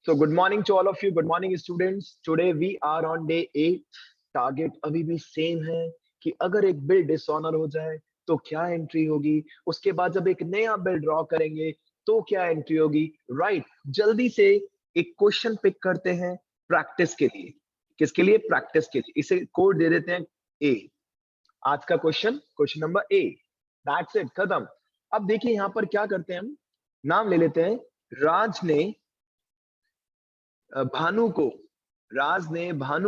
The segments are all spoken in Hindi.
So good morning to all of you. Good morning students. Today we are on day 8. Target अभी भी सेम है कि अगर एक बिल डिसऑनर हो जाए तो क्या एंट्री होगी, उसके बाद जब एक नया बिल ड्रॉ करेंगे तो क्या एंट्री होगी। राइट, जल्दी से एक क्वेश्चन पिक करते हैं प्रैक्टिस के लिए। किसके लिए? प्रैक्टिस के लिए। इसे कोड दे देते हैं ए। आज का question number A. That's it, खत्म। अब देखिए यहां पर क्या करते हैं, हम नाम ले लेते हैं। राज ने भानु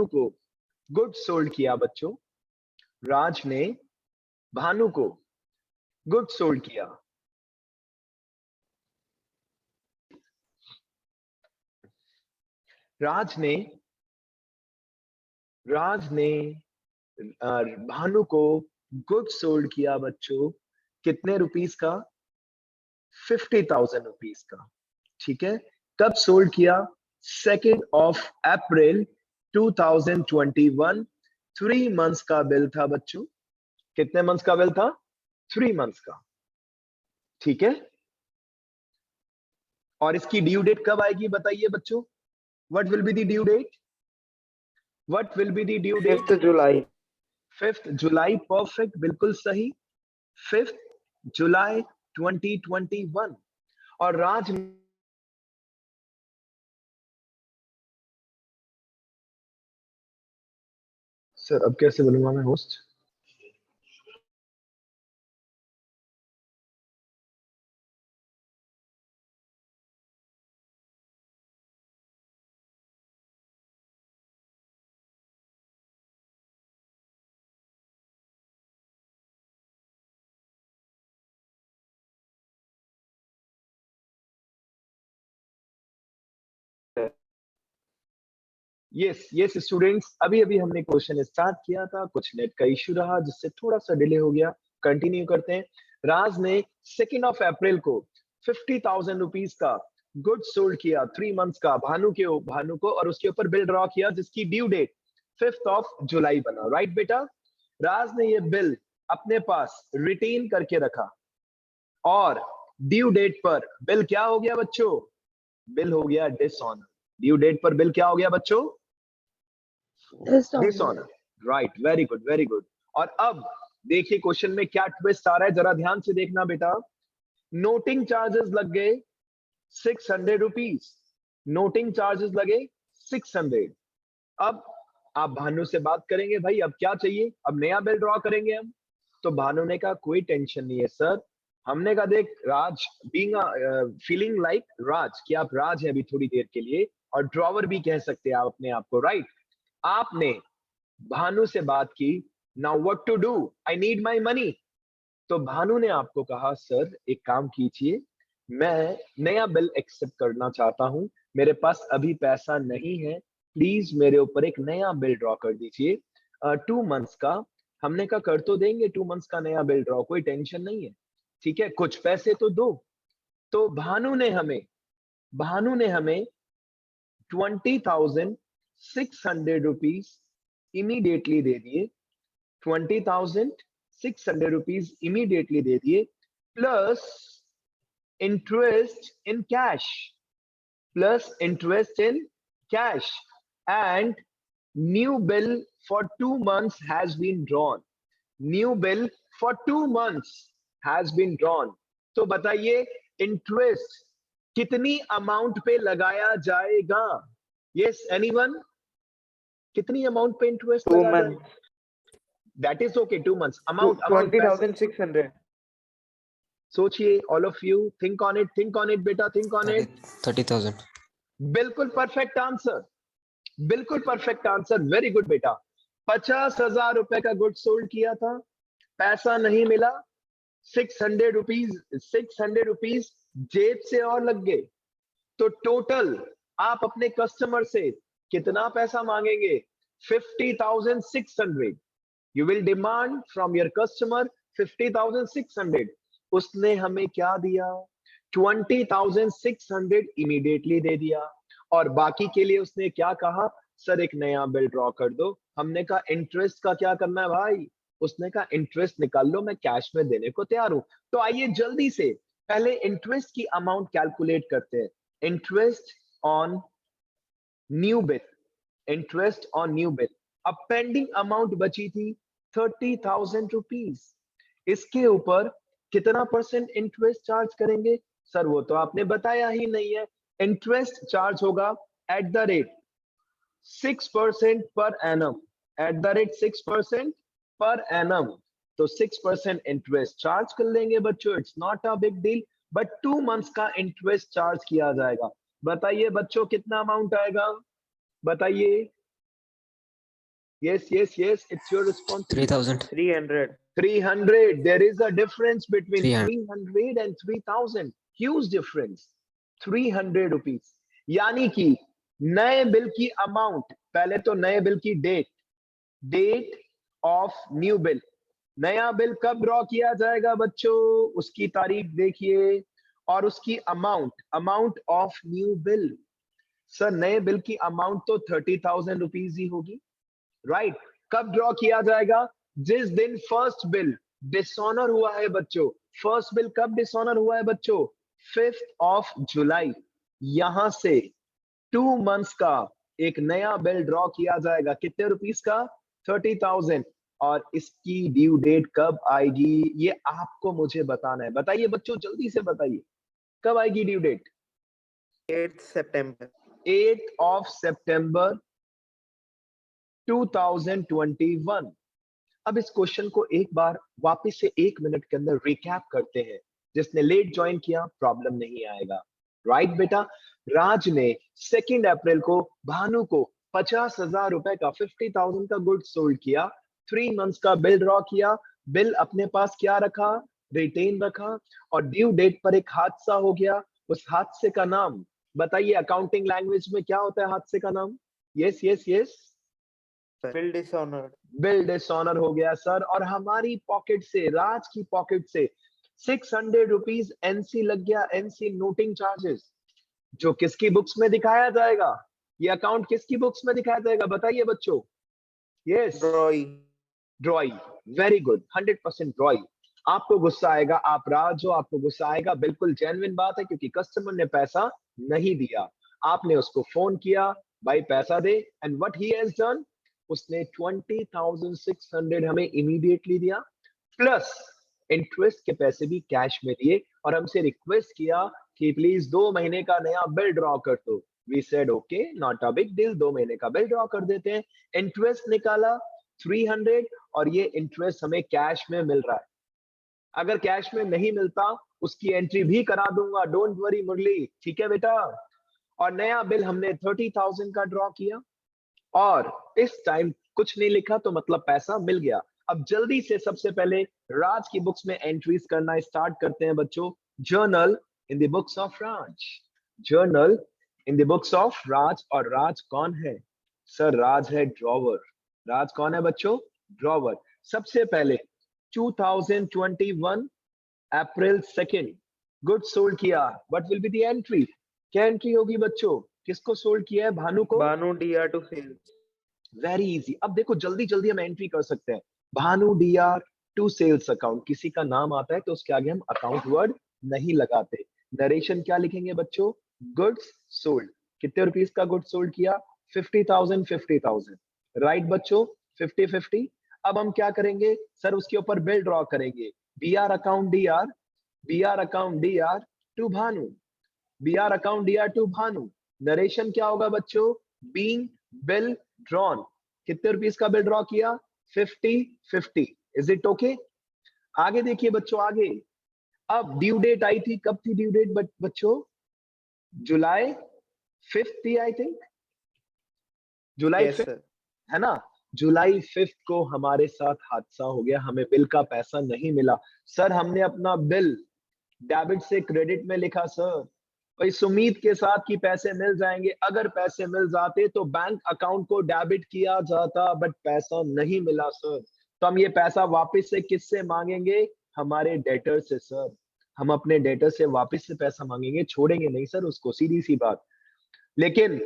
को गुड सोल्ड किया। बच्चों, राज ने भानु को गुड सोल्ड किया। राज ने भानु को गुड सोल्ड किया बच्चों। कितने रुपीस का? 50,000 रुपीस का। ठीक है, कब सोल्ड किया? 2 अप्रैल 2021। 3 मंथ्स का बिल था बच्चों। कितने मंथ्स का बिल था? 3 मंथ्स का। ठीक है, और इसकी ड्यू डेट कब आएगी बताइए बच्चों। What will be the due date? What will be the due date? 5th जुलाई। 5th जुलाई, परफेक्ट, बिल्कुल सही। 5th जुलाई 2021। और राज सर अब कैसे बोलूंगा मैं होस्ट? यस स्टूडेंट्स, अभी अभी हमने क्वेश्चन स्टार्ट किया था, कुछ नेट का इश्यू रहा जिससे थोड़ा सा डिले हो गया। कंटिन्यू करते हैं। राज ने 2 अप्रैल को 50,000 रुपीस का गुड सोल्ड किया 3 मंथ्स का भानु को, और उसके ऊपर बिल ड्रॉ किया जिसकी ड्यू डेट 5th जुलाई बना। राइट बेटा, राज ने ये बिल अपने पास रिटेन करके रखा और ड्यू डेट पर बिल क्या हो गया बच्चों? बिल हो गया डिसऑनर। ड्यू डेट पर बिल क्या हो गया बच्चों? Dishonour. Right, very good very good. और अब देखिए क्वेश्चन में क्या ट्विस्ट आ रहा है, जरा ध्यान से देखना बेटा। नोटिंग चार्जेस लग गए 600 रुपीज। नोटिंग चार्जेस लगे 600। अब आप भानु से बात करेंगे, भाई अब क्या चाहिए, अब नया बिल ड्रॉ करेंगे हम। तो भानु ने कहा कोई टेंशन नहीं है सर। हमने कहा देख राज, बीइंग फीलिंग लाइक राज, कि आप राज हैं अभी थोड़ी देर के लिए, और ड्रॉवर भी कह सकते हैं आप अपने आप को। राइट, आपने भानु से बात की। Now what to do, I need my money. तो भानु ने आपको कहा सर एक काम कीजिए, मैं नया बिल एक्सेप्ट करना चाहता हूं, मेरे पास अभी पैसा नहीं है, प्लीज मेरे ऊपर एक नया बिल ड्रॉ कर दीजिए 2 मंथ्स का। हमने कहा कर तो देंगे 2 मंथ्स का नया बिल ड्रॉ, कोई टेंशन नहीं है, ठीक है, कुछ पैसे तो दो। तो भानु ने हमें 20,600 रुपीज इमीडिएटली दे दिए। 20,600 रुपीज इमीडिएटली दे दिए, plus interest in cash, and new bill for 2 months has been drawn. New bill for 2 months has been drawn. तो बताइए इंटरेस्ट कितनी अमाउंट पे लगाया जाएगा? Yes anyone? कितनी अमाउंट पे इंटरेस्ट 2 लगाया months. जाएगा? That is okay, 2 months. Amount 20,600. सोचिए, all of you think on it बेटा, थिंक ऑन इट। 30,000। बिल्कुल परफेक्ट आंसर, बिल्कुल परफेक्ट आंसर, वेरी गुड बेटा। 50,000 रुपए का गुड सोल्ड किया था, पैसा नहीं मिला, 600 रुपीज जेब से और लग गए। तो टोटल आप अपने कस्टमर से कितना पैसा मांगेंगे? 50,600। You will demand from your customer 50,600। उसने हमें क्या दिया? 20,600 इमीडिएटली दे दिया, और बाकी के लिए उसने क्या कहा? सर एक नया बिल ड्रॉ कर दो। हमने कहा इंटरेस्ट का क्या करना है भाई? उसने कहा इंटरेस्ट निकाल लो, मैं कैश में देने को तैयार हूं। तो आइए जल्दी से पहले इंटरेस्ट की अमाउंट कैलकुलेट करते हैं। Interest on new bill, interest on new bill. अब पेंडिंग अमाउंट बची थी 30,000 रुपीज। इसके ऊपर कितना परसेंट इंटरेस्ट चार्ज करेंगे? सर वो तो आपने बताया ही नहीं है। इंटरेस्ट चार्ज होगा at the rate 6% per annum, at the rate 6% per annum. तो 6% इंटरेस्ट चार्ज कर लेंगे बच्चों, it's not a big deal. But 2 months का इंटरेस्ट चार्ज किया जाएगा। बताइए बच्चों कितना अमाउंट आएगा? बताइए। Yes yes yes, it's your responsibility. 3,000. 300. 300. There is a difference between 300. 300 and 3,000. Huge difference. 300 rupees. यानी कि नए बिल की अमाउंट, पहले तो नए बिल की डेट ऑफ न्यू बिल। नया बिल कब ड्रॉ किया जाएगा बच्चों? उसकी तारीख देखिए, और उसकी amount of new bill. Sir नए बिल की अमाउंट तो 30,000 रुपीज ही होगी, राइट? कब ड्रॉ किया जाएगा? जिस दिन फर्स्ट बिल डिसऑनर हुआ है बच्चों। फर्स्ट बिल कब डिसऑनर हुआ है बच्चों? 5th of July. यहां से 2 मंथ्स का एक नया बिल ड्रॉ किया जाएगा। कितने रुपीस का? 30,000। और इसकी ड्यू डेट कब आएगी ये आपको मुझे बताना है। बताइए बच्चों, जल्दी से बताइए, कब आएगी due date? 8th September. 8th of September 2021। अब इस क्वेश्चन को एक बार वापस से 1 मिनट के अंदर रिकैप करते हैं। जिसने लेट ज्वाइन किया प्रॉब्लम नहीं आएगा, राइट बेटा? राज ने 2 अप्रैल को भानु को 50,000 रुपए का 50,000 का गुड सोल्ड किया। 3 मंथ्स का बिल ड्रॉ किया। बिल अपने पास क्या रखा? रिटेन रखा। और ड्यू डेट पर एक हादसा हो गया। उस हादसे का नाम बताइए, अकाउंटिंग लैंग्वेज में क्या होता है हादसे का नाम? Yes yes yes, Bill dishonored. Bill dishonour हो गया सर। और हमारी पॉकेट से, राज की पॉकेट से 600 रुपीज एनसी लग गया, एनसी नोटिंग चार्जेस, जो किसकी बुक्स में दिखाया जाएगा? ये अकाउंट किसकी बुक्स में दिखाया जाएगा? बताइए बच्चों। Yes, Drawing. ड्रॉई। Very good, 100% ड्रॉई। आपको गुस्सा आएगा, आप राज हो, आपको गुस्सा आएगा, बिल्कुल जेन्युइन बात है, क्योंकि कस्टमर ने पैसा नहीं दिया। आपने उसको फोन किया, भाई पैसा दे, and what he has done, उसने 20,600 हमें इमीडिएटली दिया, प्लस इंटरेस्ट के पैसे भी कैश में दिए, और हमसे रिक्वेस्ट किया कि प्लीज 2 महीने का नया बिल ड्रॉ कर दो। We said okay, not a big deal, 2 महीने का बिल ड्रॉ कर देते हैं। इंटरेस्ट निकाला 300, और ये इंटरेस्ट हमें कैश में मिल रहा है। अगर कैश में नहीं मिलता उसकी एंट्री भी करा दूंगा, डोंट वरी मुरली, ठीक है बेटा? और नया बिल हमने 30,000 का ड्रॉ किया, और इस टाइम कुछ नहीं लिखा, तो मतलब पैसा मिल गया। अब जल्दी से सबसे पहले राज की बुक्स में एंट्रीज करना स्टार्ट करते हैं बच्चों। Journal in the books of Raj, journal in the books of Raj. और राज कौन है? सर राज है ड्रॉवर। राज कौन है बच्चों? ड्रॉवर। सबसे पहले 2021 अप्रैल 2 गुड सोल्ड किया। What will be the entry? क्या एंट्री होगी बच्चों? किसको सोल्ड किया है? भानु को। Banu DR to sales. Very easy. अब देखो जल्दी जल्दी हम एंट्री कर सकते हैं। Bhanu DR to sales account, किसी का नाम आता है तो उसके आगे हम अकाउंट वर्ड नहीं लगाते। नरेशन क्या लिखेंगे बच्चों? Goods sold. कितने रुपीस का गुड सोल्ड किया? 50,000 50,000, राइट बच्चों? 50-50। अब हम क्या करेंगे सर? उसके ऊपर बिल ड्रॉ करेंगे। BR account DR, BR account DR to Bhanu, BR account DR to Bhanu. Narration क्या होगा बच्चों? Being bill drawn. कितने रुपीस का बिल ड्रॉ किया? 50-50। Is it okay? आगे देखिए बच्चों, आगे। अब ड्यू डेट आई थी, कब थी ड्यू डेट बच्चों? जुलाई 5th थी I think, July Yes, 5th, sir. है ना? जुलाई 5th को हमारे साथ हादसा हो गया, हमें बिल का पैसा नहीं मिला। सर हमने अपना बिल डेबिट से क्रेडिट में लिखा सर, इस उम्मीद के साथ कि पैसे मिल जाएंगे। अगर पैसे मिल जाते तो बैंक अकाउंट को डेबिट किया जाता, बट पैसा नहीं मिला सर। तो हम ये पैसा वापस से किससे मांगेंगे? हमारे डेटर से सर। हम अपने डेटर से वापस से पैसा मांगेंगे, छोड़ेंगे नहीं सर उसको, सीधी सी बात। लेकिन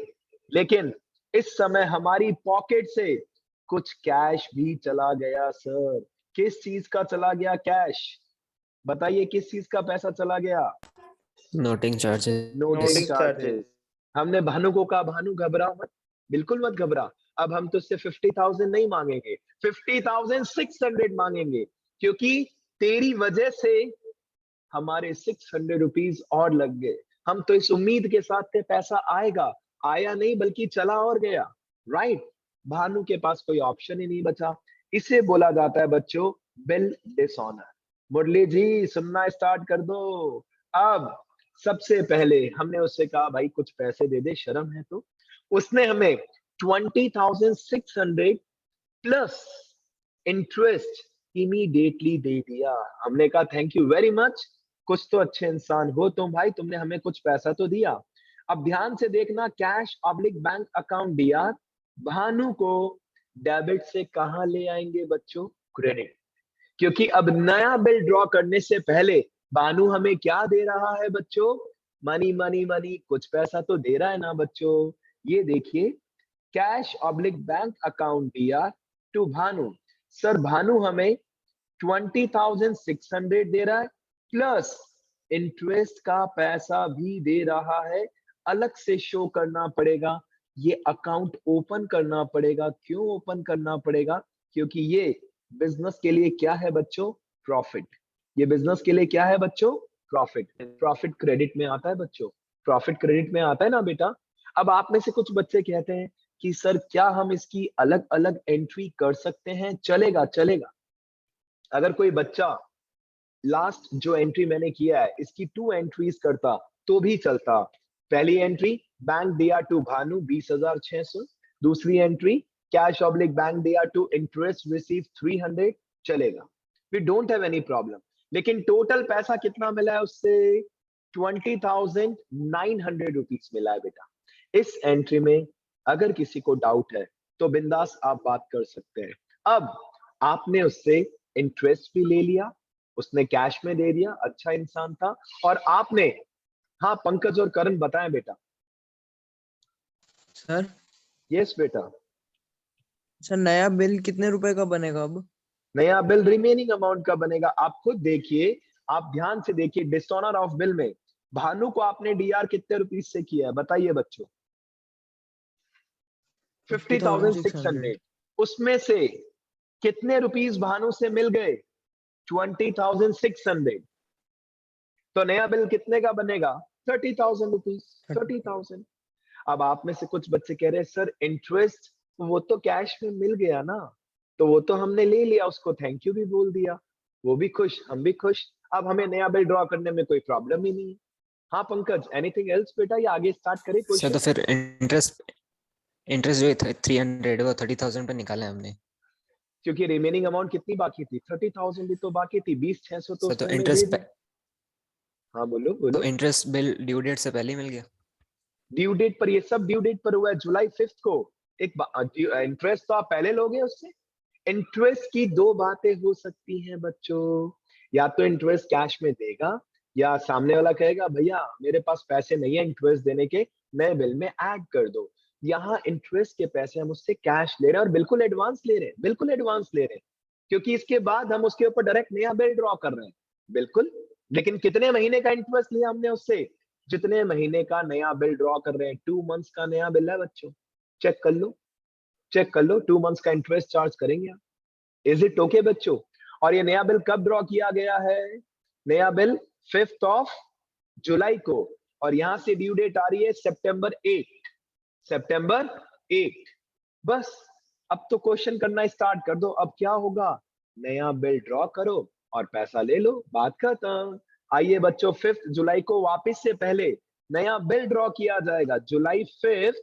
लेकिन इस समय हमारी पॉकेट से कुछ कैश भी चला गया सर। किस चीज का चला गया कैश? बताइए किस चीज का पैसा चला गया? Noting charges. Noting Noting charges. charges. हमने भानु को कहा भानु घबराओ मत, बिल्कुल मत घबरा, अब हम तुझसे 50,000 नहीं मांगेंगे, 50,600 मांगेंगे, क्योंकि तेरी वजह से हमारे 600 रुपीज और लग गए। हम तो इस उम्मीद के साथ थे पैसा आएगा, आया नहीं बल्कि चला और गया, राइट। भानु के पास कोई ऑप्शन ही नहीं बचा। इसे बोला जाता है बच्चों बिल डिसऑनर। मुरली जी सुनना स्टार्ट कर दो। अब सबसे पहले हमने उससे कहा भाई कुछ पैसे दे दे, शर्म है तो। उसने हमें 20,600 प्लस इंटरेस्ट इमीडिएटली दे दिया। हमने कहा थैंक यू वेरी मच, कुछ तो अच्छे इंसान हो तुम भाई, तुमने हमें कुछ पैसा तो दिया। अब ध्यान से देखना, कैश ऑब्लिक बैंक अकाउंट दिया, भानु को डेबिट से कहां ले आएंगे बच्चों, क्रेडिट। क्योंकि अब नया बिल ड्रॉ करने से पहले भानु हमें क्या दे रहा है बच्चों, मनी मनी मनी, कुछ पैसा तो दे रहा है ना बच्चों। ये देखिए कैश ऑब्लिक बैंक अकाउंट दिया टू भानु। सर भानु हमें 20,600 दे रहा है, प्लस इंटरेस्ट का पैसा भी दे रहा है। अलग से शो करना पड़ेगा, ये अकाउंट ओपन करना पड़ेगा। क्यों ओपन करना पड़ेगा, क्योंकि ये बिजनेस के लिए क्या है बच्चों, प्रॉफिट। ये बिजनेस के लिए क्या है बच्चों, प्रॉफिट। प्रॉफिट क्रेडिट में आता है बच्चों, प्रॉफिट क्रेडिट में आता है ना बेटा। अब आप में से कुछ बच्चे कहते हैं कि सर क्या हम इसकी अलग अलग एंट्री कर सकते हैं, चलेगा चलेगा। अगर कोई बच्चा लास्ट जो एंट्री मैंने किया है इसकी 2 एंट्रीज करता तो भी चलता। पहली एंट्री बैंक दिया टू भानु 20,600, दूसरी एंट्री कैश ऑब्लिक बैंक दिया टू इंटरेस्ट रिसीव 300, चलेगा, we don't have any problem. लेकिन टोटल पैसा कितना मिला है उससे, 20,900 रुपीज मिला है बेटा। इस एंट्री में अगर किसी को डाउट है तो बिंदास आप बात कर सकते हैं। अब आपने उससे इंटरेस्ट भी ले लिया, उसने कैश में दे दिया, अच्छा इंसान था। और आपने, हाँ पंकज और करण बताएं बेटा। सर यस बेटा। सर नया बिल कितने रुपए का बनेगा अब? नया बिल रिमेनिंग अमाउंट का बनेगा। आप खुद देखिए, आप ध्यान से देखिए, डिसऑनर ऑफ बिल में भानु को आपने डीआर कितने रुपीस से किया है बताइए बच्चों, 50,600। उसमें से कितने रुपीस भानु से मिल गए, 20,600। तो नया बिल कितने का बनेगा, 30,000 रुपीज, 30,000। अब आप में से कुछ बच्चे कह रहे हैं सर इंटरेस्ट वो तो कैश में मिल गया ना, तो वो तो हमने ले लिया, उसको थैंक यू भी बोल दिया, वो भी खुश हम भी खुश, अब हमें नया बिल ड्रॉ करने में कोई प्रॉब्लम ही नहीं है। हाँ पंकज, एनीथिंग एल्स बेटा, या आगे स्टार्ट करें सर क्वेश्चन? तो फिर इंटरेस्ट जो 300 वो 30,000 पे निकाला है हमने। क्योंकि रिमेनिंग अमाउंट कितनी बाकी थी, 30,000 भी तो बाकी थी, 20,600 तो सर तो उसने हमें दे इंटरेस्ट दिया। हाँ बोलो तो बोलो। इंटरेस्ट बिल ड्यू डेट से पहले ही मिल गया। ड्यू डेट पर, ये सब ड्यू डेट पर हुआ है, जुलाई 5 को। एक इंटरेस्ट तो आप पहले लोगे उससे। इंटरेस्ट की दो बातें हो सकती हैं बच्चों, या तो इंटरेस्ट कैश में देगा, या सामने वाला कहेगा भैया मेरे पास पैसे नहीं है इंटरेस्ट देने के, नए बिल में ऐड कर दो। यहाँ इंटरेस्ट के पैसे हम उससे कैश ले रहे हैं, और बिल्कुल एडवांस ले रहे हैं, बिल्कुल एडवांस ले रहे हैं, क्योंकि इसके बाद हम उसके ऊपर डायरेक्ट नया बिल ड्रॉ कर रहे हैं, बिल्कुल। लेकिन कितने महीने का इंटरेस्ट लिया हमने उससे, जितने महीने का नया बिल ड्रॉ कर रहे हैं, 2 मंथ्स का नया बिल है बच्चों, चेक कर लो, चेक कर लो, 2 मंथ्स का इंटरेस्ट चार्ज करेंगे आप। इज इट ओके बच्चों? और ये नया बिल कब ड्रॉ किया गया है, नया बिल 5th ऑफ जुलाई को, और यहां से ड्यू डेट आ रही है सितंबर 8, सितंबर 8। बस अब तो क्वेश्चन करना स्टार्ट कर दो। अब क्या होगा, नया बिल ड्रॉ करो और पैसा ले लो, बात खत्म। आइए बच्चों, 5th जुलाई को वापस से पहले नया बिल ड्रॉ किया जाएगा, जुलाई 5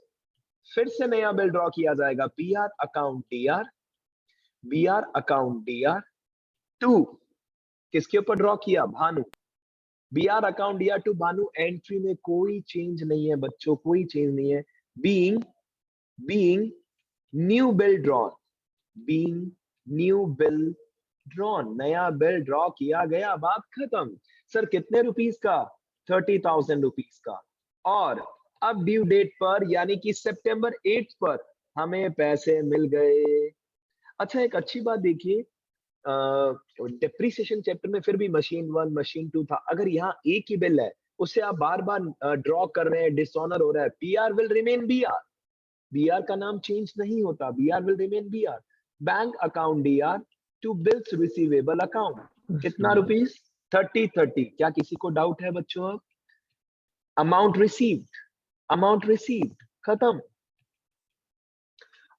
फिर से नया बिल ड्रॉ किया जाएगा, BR account DR, BR account DR 2 किसके ऊपर ड्रॉ किया, Bhanu, BR account DR to Bhanu. Entry में कोई चेंज नहीं है बच्चों, कोई चेंज नहीं है। Being new bill drawn, being new bill drawn, नया बिल ड्रॉ किया गया, बात खत्म। सर कितने रुपीस का, 30,000 रुपीस का। और अब ड्यू डेट पर यानी कि सितंबर 8 पर हमें पैसे मिल गए। अच्छा एक अच्छी बात देखिए, डिप्रिसिएशन चैप्टर में फिर भी मशीन 1 मशीन 2 था, अगर यहाँ एक ही बिल है उसे आप बार बार ड्रॉ कर रहे हैं, डिसऑनर हो रहा है, BR will remain BR, BR का नाम चेंज नहीं होता, BR will remain BR. Bank account DR to bills receivable account, कितना रुपीस 30 क्या किसी को डाउट है बच्चों? अमाउंट रिसीव्ड, अमाउंट रिसीव्ड, खत्म।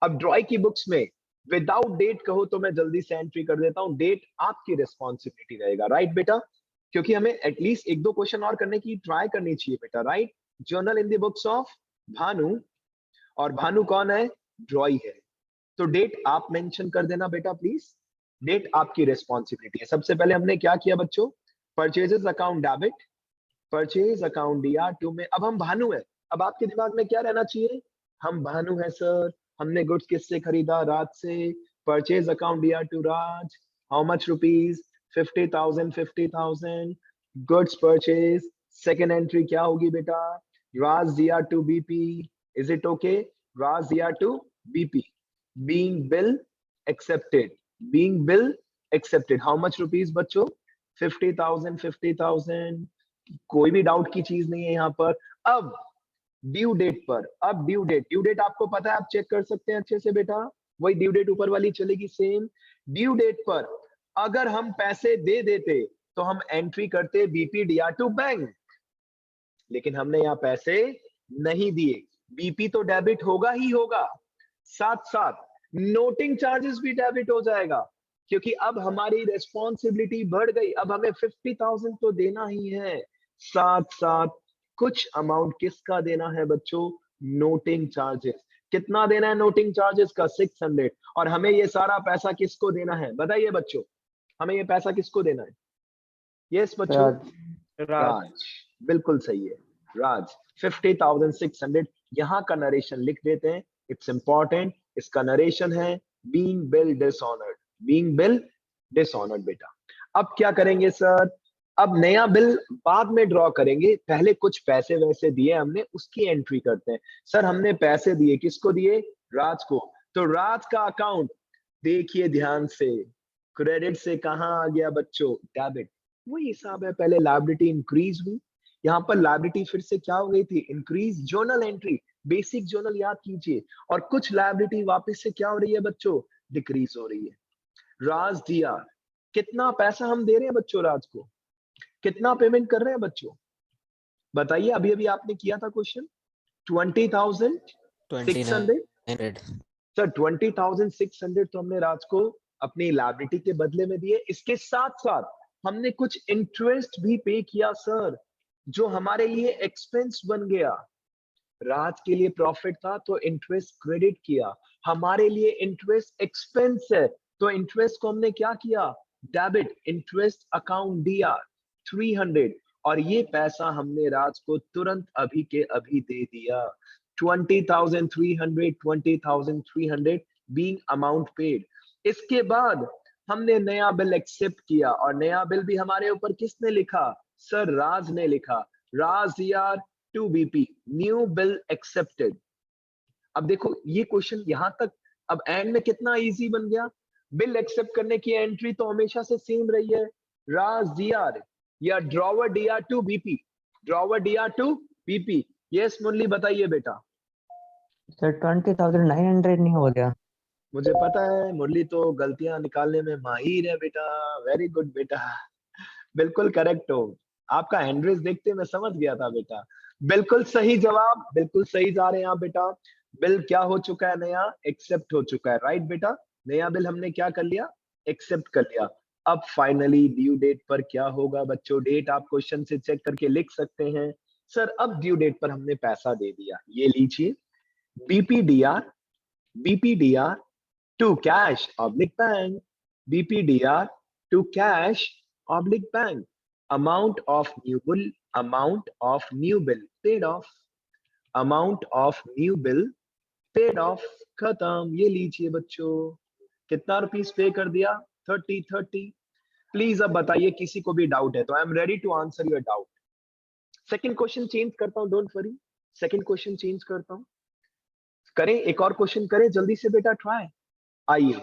अब ड्रॉइंग की बुक्स में विदाउट डेट कहो तो मैं जल्दी से एंट्री कर देता हूं, डेट आपकी रिस्पॉन्सिबिलिटी रहेगा, राइट बेटा? क्योंकि हमें एटलीस्ट एक दो क्वेश्चन और करने की ट्राई करनी चाहिए बेटा, right? Journal in the books of Bhanu, और भानु कौन है? ड्रॉई है। तो डेट आप मेंशन कर देना बेटा प्लीज, डेट आपकी रिस्पॉन्सिबिलिटी है। सबसे पहले हमने क्या किया बच्चों? Purchases account debit, purchase account DR to में, अब हम भानु है। अब आपके दिमाग में क्या रहना चाहिए? हम भानु है सर, हमने गुड्स किससे खरीदा? राज से। Purchase account DR to Raj, how much rupees? 50,000, 50,000 goods purchase. Second entry क्या होगी बेटा? Raj DR to BP, is it okay? Raj DR to BP, being bill accepted, being bill accepted, how much rupees बच्चों? 50,000, 50,000, कोई भी डाउट की चीज नहीं है यहाँ पर। अब ड्यू डेट पर, अब ड्यू डेट आपको पता है, आप चेक कर सकते हैं अच्छे से बेटा, वही ड्यू डेट ऊपर वाली चलेगी सेम। ड्यू डेट पर अगर हम पैसे दे देते तो हम एंट्री करते बीपीडीआर टू बैंक, लेकिन हमने यहाँ पैसे नहीं दिए, बीपी तो डेबिट होगा ही होगा, साथ साथ नोटिंग चार्जेस भी डेबिट हो जाएगा, क्योंकि अब हमारी रिस्पॉन्सिबिलिटी बढ़ गई, अब हमें 50,000 तो देना ही है, साथ साथ कुछ अमाउंट किसका देना है बच्चों? Noting charges. कितना देना है नोटिंग चार्जेस का? 600। और हमें ये सारा पैसा किसको देना है बताइए बच्चों? हमें ये पैसा किसको देना है? यस बच्चों, राज, बिल्कुल सही है, राज। 50,600, यहाँ का नरेशन लिख देते हैं, इट्स इंपॉर्टेंट। इसका नरेशन है being bill dishonoured, being bill dishonoured बेटा। अब क्या करेंगे सर? अब नया बिल बाद में ड्रॉ करेंगे, पहले कुछ पैसे वैसे दिए हमने, उसकी एंट्री करते हैं। सर हमने पैसे दिए, किसको दिए? राज को। तो राज का अकाउंट देखिए ध्यान से, क्रेडिट से कहां आ गया बच्चों? डेबिट। वही हिसाब है, पहले लायबिलिटी इंक्रीज हुई, यहाँ पर लायबिलिटी फिर से क्या हो गई थी? Increase. Journal entry, basic journal याद कीजिए, और कुछ लायबिलिटी वापस से क्या हो रही है बच्चों? डिक्रीज हो रही है। राज दिया, कितना पैसा हम दे रहे हैं बच्चों राज को? कितना पेमेंट कर रहे हैं बच्चों? बताइए, अभी अभी आपने किया था क्वेश्चन, 20,600। 2900 सर 20,600 तो हमने राज को अपनी लायबिलिटी के बदले में दिए, इसके साथ साथ हमने कुछ इंटरेस्ट भी पे किया सर, जो हमारे लिए एक्सपेंस बन गया। राज के लिए प्रॉफिट था तो इंटरेस्ट क्रेडिट किया, हमारे लिए इंटरेस्ट एक्सपेंस है तो इंटरेस्ट को हमने क्या किया? डेबिट, इंटरेस्ट अकाउंट दिया 300, और ये पैसा हमने राज को तुरंत अभी के अभी दे दिया। 20,300, 20,300 बीइंग अमाउंट पेड। इसके बाद हमने नया बिल एक्सेप्ट किया, और नया बिल भी हमारे ऊपर किसने लिखा? सर राज ने लिखा, राज यार to BP, new bill accepted. अब देखो ये क्वेश्चन यहां तक, अब एंड में कितना इजी बन गया। बिल एक्सेप्ट करने की एंट्री तो हमेशा से सेम रही है, राज डीआर या drawer DR to BP, drawer DR to BP. Yes Murli बताइए बेटा। सर 20,900 नहीं हो गया? मुझे पता है मुरली तो गलतियां निकालने में माहिर है बेटा, वेरी गुड बेटा, बिल्कुल करेक्ट हो। आपका हैंडरेस देखते मैं समझ गया था बेटा, बिल्कुल सही जवाब, बिल्कुल सही जा रहे हैं आप बेटा। बिल क्या हो चुका है? नया एक्सेप्ट हो चुका है, राइट बेटा? नया बिल हमने क्या कर लिया? एक्सेप्ट कर लिया। अब फाइनली ड्यू डेट पर क्या होगा बच्चों? डेट आप क्वेश्चन से चेक करके लिख सकते हैं। सर अब ड्यू डेट पर हमने पैसा दे दिया, ये लीजिए, BPDR, BPDR to cash oblique bank, BPDR to cash oblique bank, amount of new bill, amount of new bill paid off, amount of new bill paid off, खत्म। ये लीजिए बच्चों, कितना रुपीस पे कर दिया? 30। प्लीज अब बताइए, किसी को भी डाउट है तो I am ready to answer your doubt. Second question change करता हूं, don't worry, second question change करता हूं। करें एक और क्वेश्चन, करें जल्दी से बेटा, ट्राई। आइए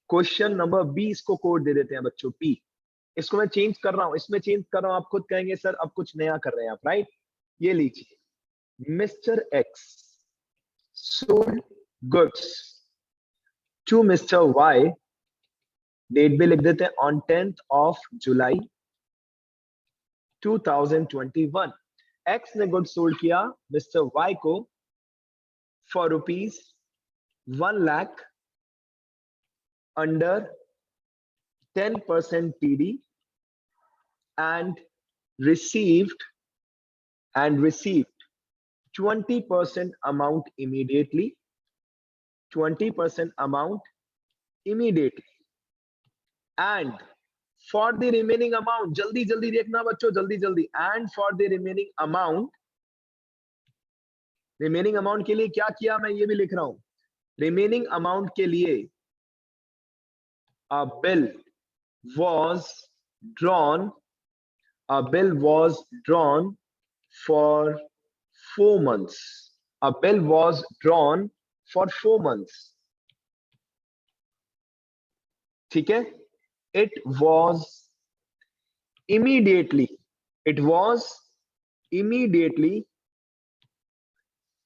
क्वेश्चन नंबर 20 को कोड दे देते हैं बच्चों, पी। इसको मैं चेंज कर रहा हूं, इसमें चेंज कर रहा हूं, आप खुद कहेंगे सर अब कुछ नया कर रहे हैं आप, राइट? ये लीजिए, mister X sold goods to mister Y, date भी लिख देते हैं on 10th of July 2021। X ने गुड सोल्ड किया मिस्टर वाई को for rupees 1 lakh under 10% TD and received 20% amount immediately, 20% amount immediately, and for the remaining amount, जल्दी जल्दी देखना बच्चों, जल्दी जल्दी, and for the remaining amount के लिए क्या किया मैं ये भी लिख रहा हूं, remaining amount के लिए a bill was drawn for 4 months, a bill was drawn for 4 months, ठीक है? It was immediately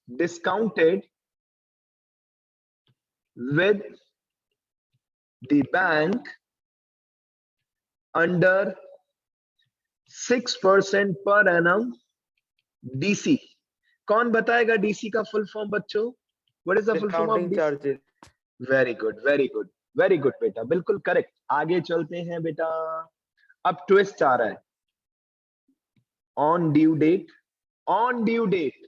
discounted with the bank under 6% per annum DC। कौन बताएगा DC का फुल फॉर्म बच्चों? What is the full form of Discounting DC? charges. Very good, very good, very good बेटा, बिल्कुल करेक्ट। आगे चलते हैं बेटा, अब ट्विस्ट आ रहा है। On due date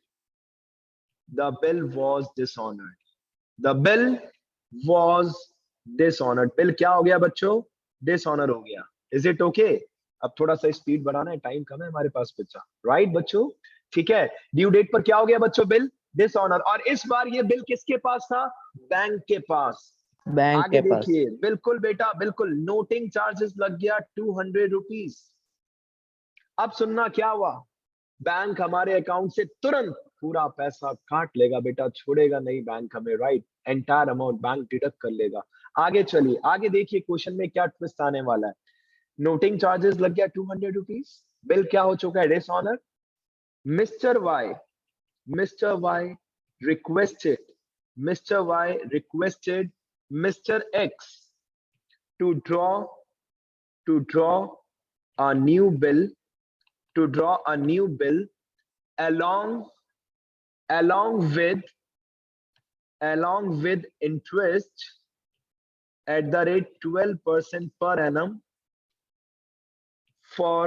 the bill was dishonoured, the bill was dishonoured. Bill क्या हो गया बच्चों? डिसऑनर हो गया। Is it okay? अब थोड़ा सा स्पीड बढ़ाना है, टाइम कम है हमारे पास बच्चा, राइट बच्चों? ठीक है, ड्यू डेट पर क्या हो गया बच्चों? Bill dishonour. और इस बार ये बिल किसके पास था? बैंक के पास। बैंक आगे के पास। देखिए, बिल्कुल बेटा बिल्कुल, नोटिंग चार्जेस लग गया 200 रुपीज। अब सुनना क्या हुआ, बैंक हमारे अकाउंट से तुरंत पूरा पैसा काट लेगा बेटा, छोड़ेगा नहीं बैंक हमें, right? Entire amount bank deduct कर लेगा। आगे चलिए, आगे देखिए क्वेश्चन में क्या ट्विस्ट आने वाला है। नोटिंग चार्जेस लग गया 200 रुपीज, बिल क्या हो चुका है? Dishonour. Mister Y requested Mr. X to draw a new bill along with interest at the rate 12% per annum for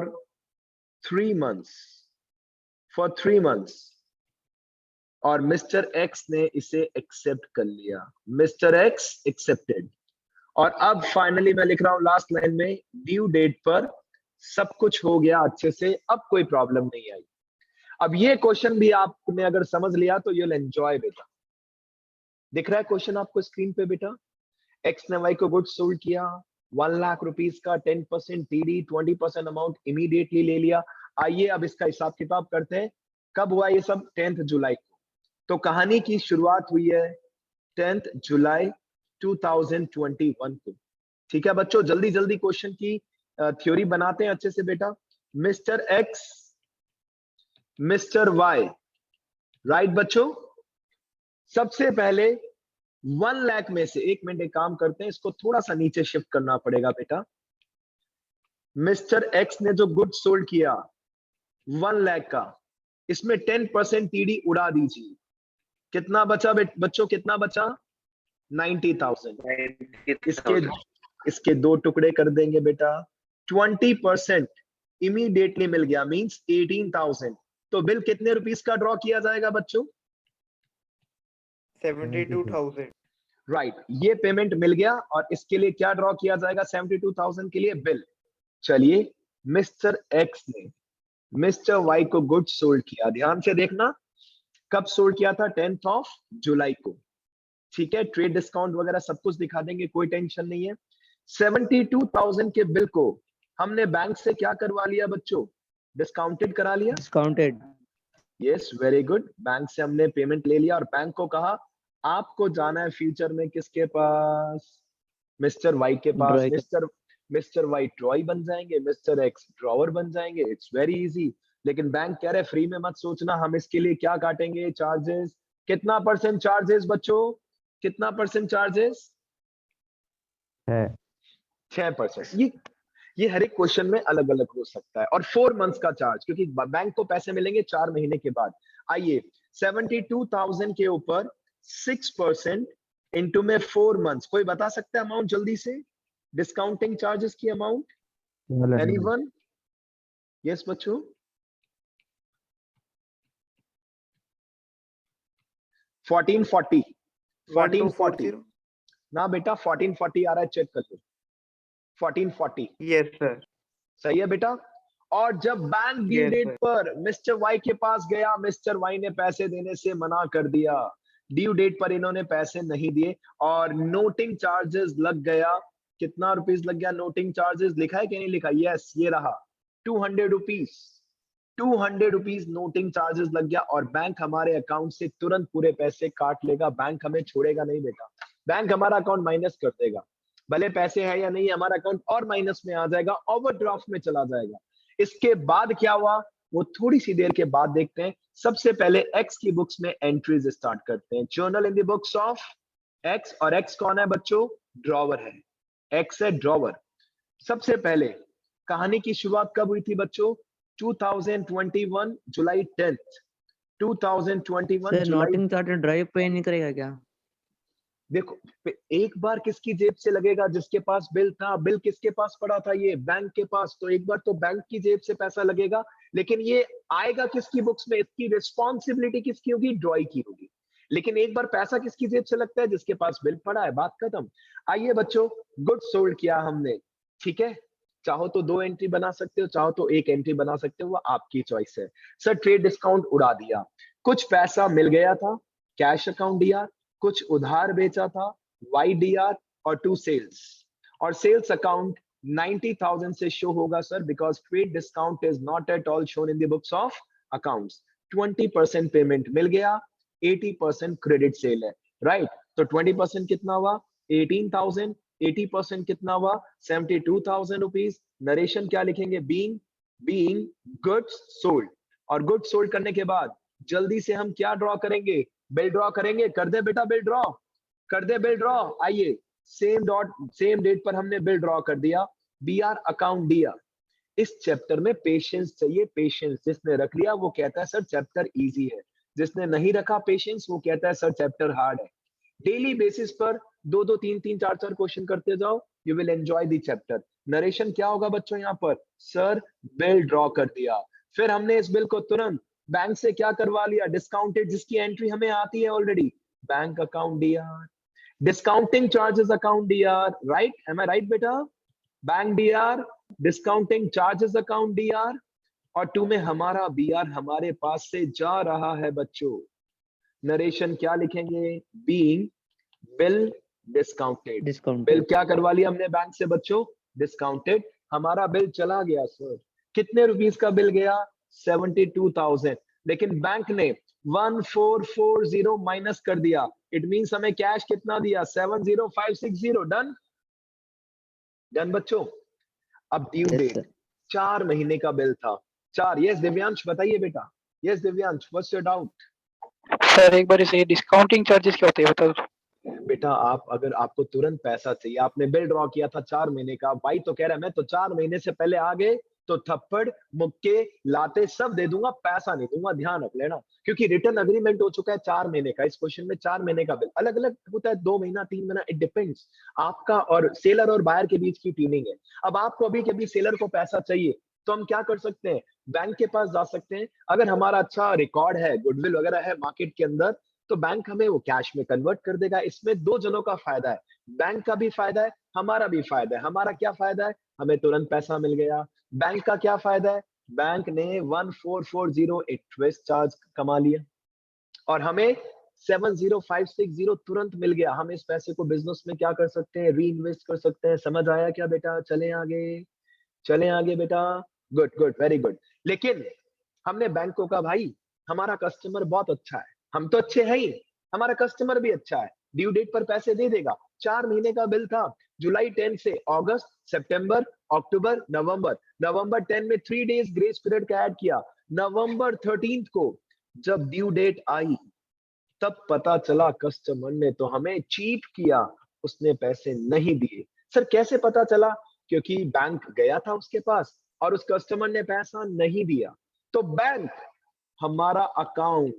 3 months, और मिस्टर एक्स ने इसे एक्सेप्ट कर लिया। Mister x accepted. और अब फाइनली मैं लिख रहा हूं लास्ट लाइन में, ड्यू डेट पर सब कुछ हो गया अच्छे से, अब कोई प्रॉब्लम नहीं आई। अब ये क्वेश्चन भी आपने अगर समझ लिया तो यूल एंजॉय बेटा। दिख रहा है क्वेश्चन आपको स्क्रीन पे बेटा? एक्स ने वाई को गुड्स सोल्ड किया 1 लाख रुपीस का, 10% TD, 20% अमाउंट इमीडिएटली ले लिया। आइए अब इसका हिसाब किताब करते हैं। कब हुआ ये सब? 10th जुलाई को। तो कहानी की शुरुआत हुई है 10th जुलाई 2021 को। ठीक है बच्चों, जल्दी जल्दी क्वेश्चन की थ्योरी बनाते हैं अच्छे से बेटा। Mister X, mister Y, right बच्चों? सबसे पहले 1 लाख में से, 1 मिनट एक काम करते हैं, इसको थोड़ा सा नीचे शिफ्ट करना पड़ेगा बेटा। मिस्टर एक्स ने जो गुड सोल्ड किया 1 लाख का, इसमें 10% TD उड़ा दीजिए। कितना बचा बच्चों? कितना बचा? 90,000। इसके 2 टुकड़े कर देंगे बेटा। 20% इमीडिएटली मिल गया, मींस 18,000। तो बिल कितने रुपीस का ड्रॉ किया जाएगा बच्चों? 72,000। राइट, ये पेमेंट मिल गया और इसके लिए क्या ड्रॉ किया जाएगा? 72,000 के लिए बिल। चलिए, मिस्टर एक्स ने मिस्टर वाई को गुड सोल्ड किया। ध्यान से देखना, कब सोल्ड किया था? 10th of जुलाई को। ठीक है, ट्रेड डिस्काउंट वगैरह सब कुछ दिखा देंगे, कोई टेंशन नहीं है। 72,000 के बिल को हमने बैंक से क्या करवा लिया बच्चों? डिस्काउंटेड करा लिया। Discounted. Yes, very good. Bank से हमने पेमेंट ले लिया और बैंक को कहा आपको जाना है फ्यूचर में किसके पास? मिस्टर वाई के पास। मिस्टर वाई ट्रॉय बन जाएंगे, मिस्टर एक्स ड्रॉवर बन जाएंगे। It's very easy. लेकिन बैंक कह रहे फ्री में मत सोचना, हम इसके लिए क्या काटेंगे चार्जेस। कितना परसेंट चार्जेस बच्चों, कितना परसेंट चार्जेस? है 6%। ये हर एक क्वेश्चन में अलग अलग हो सकता है। और 4 मंथ्स का चार्ज, क्योंकि बैंक को पैसे मिलेंगे 4 महीने के बाद। आइए 72,000 के ऊपर 6% इंटू में 4 मंथ्स, कोई बता सकता है अमाउंट जल्दी से, डिस्काउंटिंग चार्जेस की अमाउंट? एनीवन? यस बच्चों, 1440। 1440 1240. ना बेटा, 1440 आ रहा है, चेक कर लो। 1440 Yes, sir. सही है बेटा। और जब bank due Yes, date sir. पर मिस्टर वाई के पास गया, मिस्टर वाई ने पैसे देने से मना कर दिया, ड्यू डेट पर इन्होंने पैसे नहीं दिए और नोटिंग चार्जेस लग गया। कितना रुपीस लग गया नोटिंग चार्जेस? लिखा है कि नहीं लिखा? यस, ये रहा 200 रुपीस। 200 रुपीस नोटिंग चार्जेस लग गया और बैंक हमारे अकाउंट से तुरंत पूरे पैसे काट लेगा। बैंक हमें छोड़ेगा नहीं बेटा, बैंक हमारा अकाउंट माइनस कर देगा। भले पैसे है या नहीं, हमारा अकाउंट और माइनस में आ जाएगा, ओवरड्राफ्ट में चला जाएगा। इसके बाद क्या हुआ वो थोड़ी सी देर के बाद देखते हैं। सबसे पहले एक्स की बुक्स में एंट्रीज स्टार्ट करते हैं। Journal in the books of x, और एक्स कौन है बच्चों? ड्रॉवर है। एक्स है ड्रॉवर। सबसे पहले कहानी की शुरुआत कब हुई थी बच्चों? 2021 जुलाई 10th। 2021 सर जुलाई। नोटिंग चार्टर ड्राइव पे नहीं करेगा क्या? देखो, एक बार किसकी जेब से लगेगा? जिसके पास बिल था। बिल किसके पास पड़ा था? ये बैंक के पास। तो एक बार तो बैंक की जेब से पैसा लगेगा, लेकिन ये आएगा किसकी बुक्स में? इसकी रिस्पॉन्सिबिलिटी किसकी होगी? ड्रॉय की होगी। लेकिन एक बार पैसा किसकी जेब से लगता है? जिसके पास बिल पड़ा है। बात खत्म। आइए बच्चों, गुड सोल्ड किया हमने, ठीक है। चाहो तो 2 एंट्री बना सकते हो, चाहो तो 1 एंट्री बना सकते हो, वो आपकी चॉइस है। सर ट्रेड डिस्काउंट उड़ा दिया, कुछ पैसा मिल गया था कैश अकाउंट दिया, कुछ उधार बेचा था YDR, और 2 सेल्स। और सेल्स अकाउंट 90,000 से शो होगा sir, because trade discount is not at all shown in the books of accounts. 20% payment मिल गया, 80% क्रेडिट सेल है, राइट। तो 20% कितना हुआ? 18,000। 80% कितना हुआ? 72,000 रुपीज। नरेशन क्या लिखेंगे? Being goods sold. और गुड्स सोल्ड करने के बाद जल्दी से हम क्या ड्रॉ करेंगे? बिल ड्रॉ करेंगे। कर दे बेटा बिल ड्रॉ, कर दे बिल ड्रॉ। आइए सेम डेट पर हमने बिल ड्रॉ कर दिया। BR अकाउंट दिया। इस चैप्टर में पेशेंस चाहिए, पेशेंस। जिसने रख लिया वो कहता है सर चैप्टर इजी है, जिसने नहीं रखा पेशेंस वो कहता है सर चैप्टर हार्ड है। डेली बेसिस पर 2-2, 3-3, 4-4 क्वेश्चन करते जाओ, you will enjoy the chapter. Narration क्या होगा बच्चों यहाँ पर? सर बिल ड्रॉ कर दिया, फिर हमने इस बिल को तुरंत बैंक से क्या करवा लिया? डिस्काउंटेड, जिसकी एंट्री हमें आती है already, bank account DR। Discounting charges account DR, right? Am I right बेटा? Bank DR, discounting charges account DR, और 2 में हमारा BR हमारे पास से जा रहा है बच्चों। नरेशन क्या लिखेंगे? Being bill discounted. बिल क्या करवा लिया हमने बैंक से बच्चों? डिस्काउंटेड। हमारा बिल चला गया सर, कितने रुपीस का बिल गया? 72,000। लेकिन बैंक ने 1440 माइनस कर दिया। इट मींस हमें कैश कितना दिया? 70560। डन, डन बच्चों। अब ड्यू डेट 4 महीने का बिल था। 4। यस दिव्यांश बताइए बेटा। Yes Divyansh, what's your doubt? Sir एक बार इसे डिस्काउंटिंग चार्जेस क्या होते हैं बताओ तो। बेटा आप, अगर आपको तुरंत पैसा चाहिए, आपने बिल ड्रॉ किया था 4 महीने का, भाई तो कह रहा है मैं तो 4 महीने से पहले आ गए तो थप्पड़ मुक्के लाते सब दे दूंगा, पैसा नहीं दूंगा। ध्यान रख लेना, क्योंकि रिटर्न अग्रीमेंट हो चुका है 4 महीने का। इस क्वेश्चन में 4 महीने का बिल अलग अलग होता है, 2 महीना 3 महीना, इट डिपेंड्स। आपका और सेलर और बायर के बीच की ट्यूनिंग है। अब आपको अभी के अभी सेलर को पैसा चाहिए तो हम क्या कर सकते हैं? बैंक के पास जा सकते हैं। अगर हमारा अच्छा रिकॉर्ड है, गुडविल वगैरह है मार्केट के अंदर, तो बैंक हमें वो कैश में कन्वर्ट कर देगा। इसमें 2 जनों का फायदा है, बैंक का भी फायदा है, हमारा भी फायदा है। हमारा क्या फायदा है? हमें तुरंत पैसा मिल गया। बैंक का क्या फायदा है? बैंक ने 1440 इंटरेस्ट चार्ज कमा लिया और हमें 70560 तुरंत मिल गया। हम इस पैसे को बिजनेस में क्या कर सकते हैं? री इन्वेस्ट कर सकते हैं। समझ आया क्या बेटा? चले आगे, चले आगे बेटा। Good good, very good. लेकिन हमने बैंक को कहा भाई हमारा कस्टमर बहुत अच्छा है, हम तो अच्छे हैं ही, हमारा कस्टमर भी अच्छा है, ड्यू डेट पर पैसे दे देगा। 4 महीने का बिल था, जुलाई 10 से अगस्त, सितंबर, अक्टूबर, नवंबर। नवंबर 10 में 3 डेज ग्रेस पीरियड का ऐड किया। नवंबर 13 को जब ड्यू डेट आई तब पता चला कस्टमर ने तो हमें चीट किया, उसने पैसे नहीं दिए। सर कैसे पता चला? क्योंकि बैंक गया था उसके पास और उस कस्टमर ने पैसा नहीं दिया, तो बैंक हमारा अकाउंट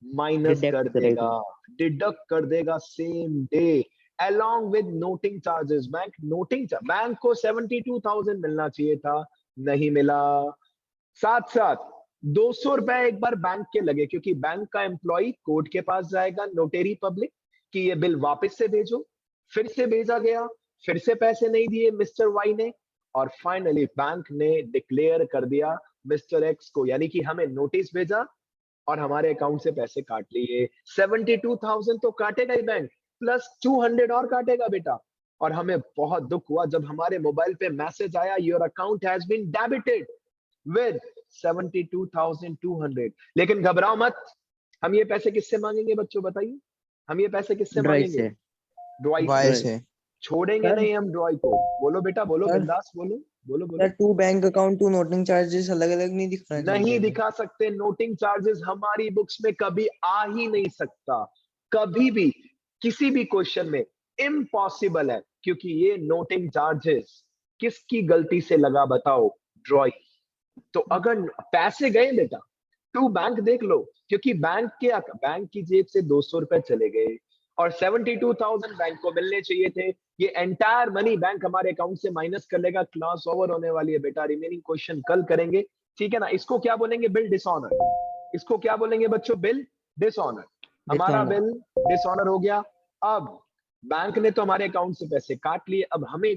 माइनस Deduct कर देगा, डिडक्ट कर देगा same day along with noting charges। Bank को 72,000 मिलना चाहिए था, नहीं मिला। साथ साथ 200 रुपए एक बार बैंक के लगे, क्योंकि बैंक का एम्प्लॉय कोर्ट के पास जाएगा, नोटेरी पब्लिक, कि ये बिल वापस से भेजो। फिर से भेजा गया, फिर से पैसे नहीं दिए मिस्टर वाई ने, और फाइनली बैंक ने डिक्लेयर कर दिया मिस्टर एक्स को, यानी कि हमें नोटिस भेजा और हमारे अकाउंट से पैसे काट लिए। 72,000 तो काटेगा ही बैंक, प्लस 200 और काटेगा बेटा। और हमें बहुत दुख हुआ जब हमारे मोबाइल पे मैसेज आया, your account has been debited with 72,200। लेकिन घबराओ मत, हम ये पैसे किससे मांगेंगे बच्चों, बताइए? हम ये पैसे किससे ड्राई मांगेंगे? से। ड्रॉई वाई से। से। छोड़ेंगे सर- नहीं हम ड्रॉई को। बोलो बेटा, बोलो सर- बिंदास बोलो, बोलो बोलो। Sir 2 bank account 2 noting charges अलग अलग नहीं दिखना नहीं चाहिए? दिखा सकते, नोटिंग चार्जेस हमारी बुक्स में कभी आ ही नहीं सकता, कभी भी, किसी भी क्वेश्चन में इम्पॉसिबल है, क्योंकि ये नोटिंग चार्जेस किसकी गलती से लगा बताओ? ड्रॉई। तो अगर पैसे गए बेटा, टू बैंक देख लो, क्योंकि बैंक की जेब से 200 रुपए चले गए और 72,000 बैंक को मिलने चाहिए थे। ये एंटायर मनी बैंक हमारे अकाउंट से माइनस कर लेगा। क्लास ओवर होने वाली है बेटा, रिमेनिंग क्वेश्चन कल करेंगे, ठीक है ना? इसको क्या बोलेंगे? Bill dishonour. इसको क्या बोलेंगे बच्चों? Bill dishonour. हमारा Dishonor। बिल डिसऑनर हो गया। अब बैंक ने तो हमारे अकाउंट से पैसे काट लिए, अब हमें